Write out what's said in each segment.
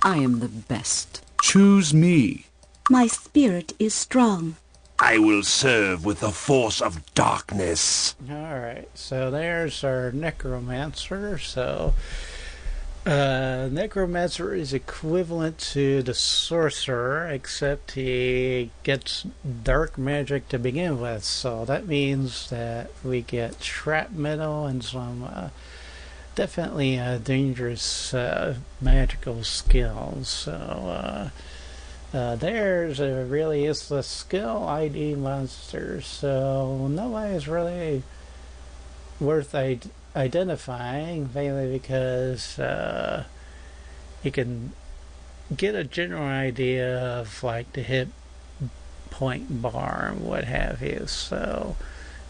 I am the best. Choose me. My spirit is strong. I will serve with the force of darkness. Alright, so there's our Necromancer. So, Necromancer is equivalent to the Sorcerer, except he gets dark magic to begin with. So that means that we get shrapnel and some definitely dangerous magical skills. So, there's a really useless skill, ID monster, so nobody's really worth identifying, mainly because you can get a general idea of like the hit point bar and what have you, so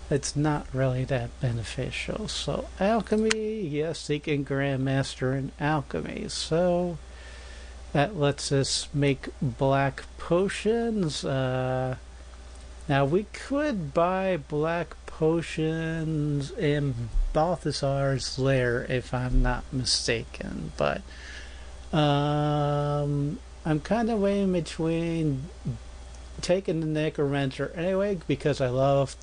it's not really that beneficial. So alchemy, yes, he can grandmaster in alchemy, so that lets us make black potions. Now we could buy black potions in Balthazar's lair if I'm not mistaken, but I'm kind of weighing between taking the Necromancer anyway because I love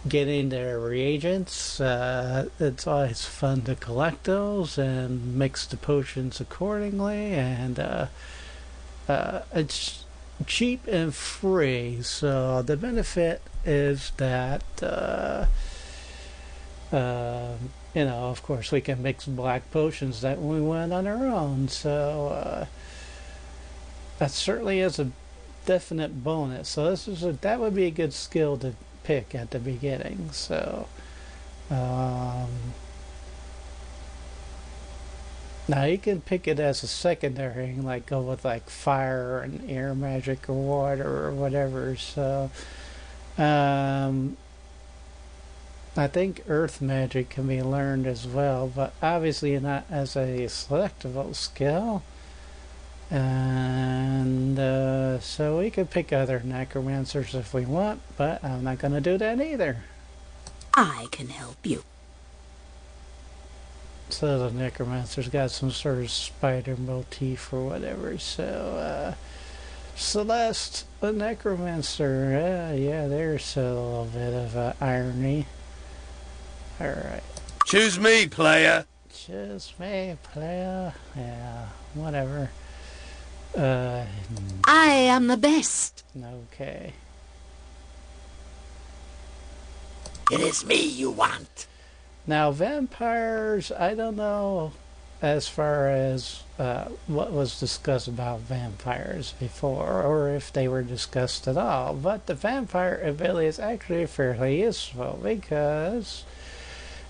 getting their reagents. It's always fun to collect those and mix the potions accordingly, and it's cheap and free, so the benefit is that you know, of course we can mix black potions that we want on our own, so that certainly is a definite bonus. So that would be a good skill to pick at the beginning. So now you can pick it as a secondary, like go with like fire and air magic or water or whatever. So I think earth magic can be learned as well, but obviously not as a selectable skill. And so we could pick other necromancers if we want, but I'm not going to do that either. I can help you. So the necromancer's got some sort of spider motif or whatever. So Celeste, the necromancer. Yeah, there's a little bit of irony. Alright. Choose me, player. Choose me, player. Yeah, whatever. I am the best. Okay. It is me you want. Now, vampires, I don't know as far as what was discussed about vampires before, or if they were discussed at all, but the vampire ability is actually fairly useful, because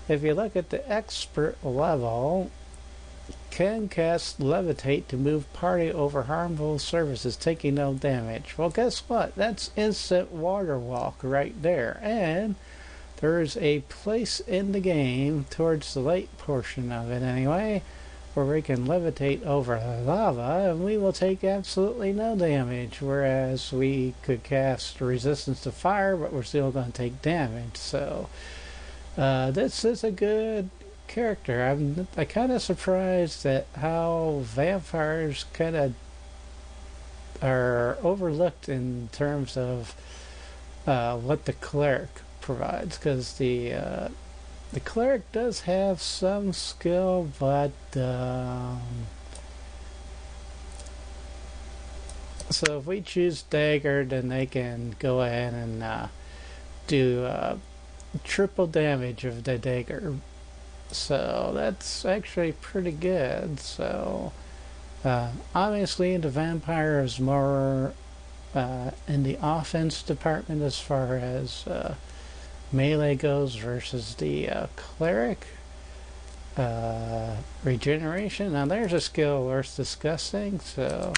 if you look at the expert level, can cast levitate to move party over harmful surfaces, taking no damage. Well, guess what? That's instant water walk right there. And there's a place in the game, towards the late portion of it anyway, where we can levitate over lava and we will take absolutely no damage. Whereas we could cast resistance to fire, but we're still going to take damage. So this is a good character. I'm kind of surprised at how vampires kind of are overlooked in terms of what the cleric provides, because the cleric does have some skill, but so if we choose dagger, then they can go ahead and do triple damage of the dagger. So that's actually pretty good. So obviously the vampire is more in the offense department as far as melee goes versus the cleric. Regeneration, now there's a skill worth discussing. So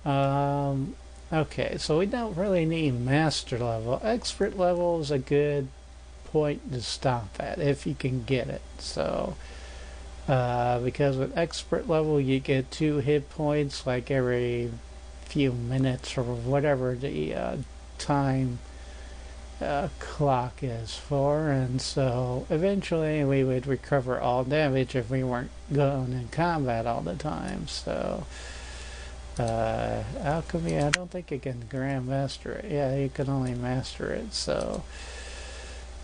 okay, so we don't really need master level. Expert level is a good point to stop at if you can get it. So because with expert level you get 2 hit points like every few minutes or whatever the time clock is for, and so eventually we would recover all damage if we weren't going in combat all the time. So alchemy, I don't think you can grandmaster it. Yeah, you can only master it. So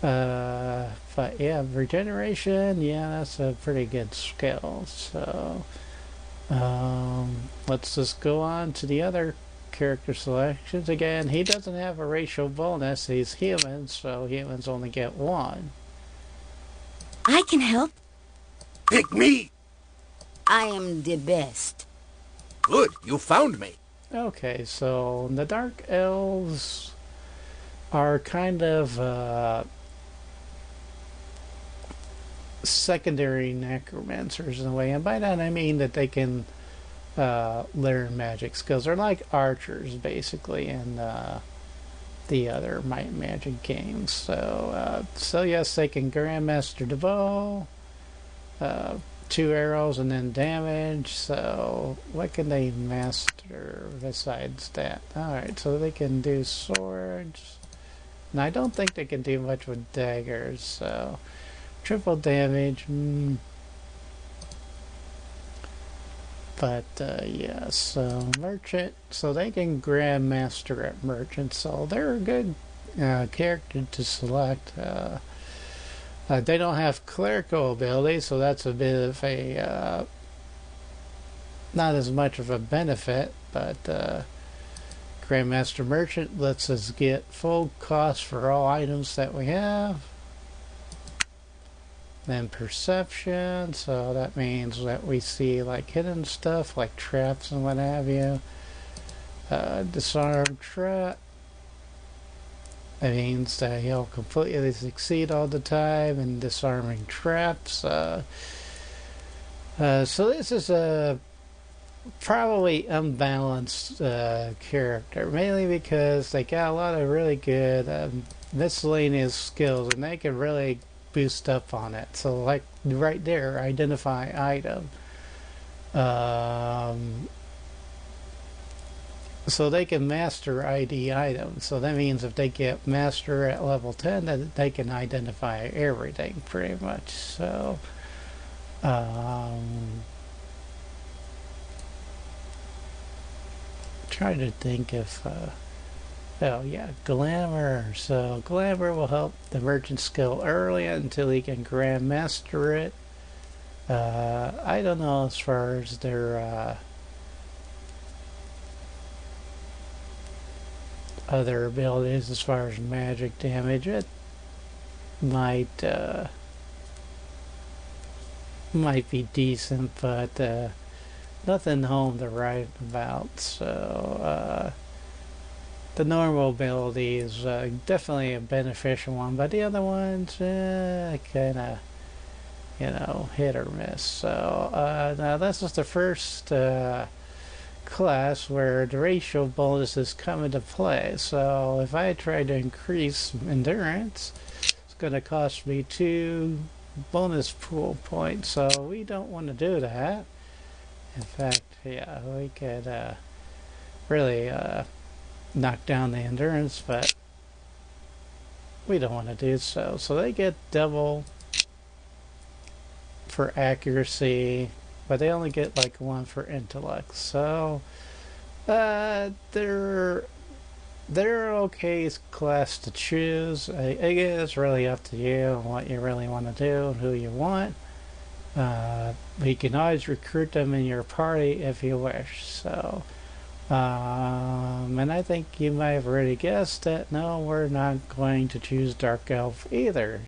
but yeah, regeneration, yeah, that's a pretty good skill. So let's just go on to the other character selections. Again, he doesn't have a racial bonus. He's human, so humans only get one. I can help. Pick me! I am the best. Good, you found me. Okay, so the Dark Elves are kind of secondary necromancers in a way, and by that I mean that they can learn magic skills. They're like archers basically in the other Might and Magic games. So yes, they can grandmaster the bow, 2 arrows and then damage. So what can they master besides that? Alright, so they can do swords, and I don't think they can do much with daggers. So triple damage, but yeah, so merchant, so they can grandmaster at merchant, so they're a good character to select. They don't have clerical ability, so that's a bit of a not as much of a benefit, but grandmaster merchant lets us get full cost for all items that we have. Then perception, so that means that we see like hidden stuff like traps and what have you. Disarm trap, that means that he'll completely succeed all the time in disarming traps. So this is a probably unbalanced character, mainly because they got a lot of really good miscellaneous skills, and they can really boost up on it. So like right there, identify item. So they can master ID items. So that means if they get master at level 10, that they can identify everything pretty much. So trying to think if oh yeah, glamour. So glamour will help the merchant skill early until he can grandmaster it. I don't know as far as their other abilities as far as magic damage. It might be decent, but nothing home to write about. So the normal ability is definitely a beneficial one, but the other ones kind of, hit or miss. So now this is the first class where the racial bonuses come into play. So if I try to increase endurance, it's going to cost me 2 bonus pool points. So we don't want to do that. In fact, yeah, we could really knock down the endurance, but we don't want to do so. So they get double for accuracy, but they only get like 1 for intellect. So they're okay class to choose. Again, it's really up to you and what you really want to do and who you want. You can always recruit them in your party if you wish. So and I think you might have already guessed that no, we're not going to choose Dark Elf either.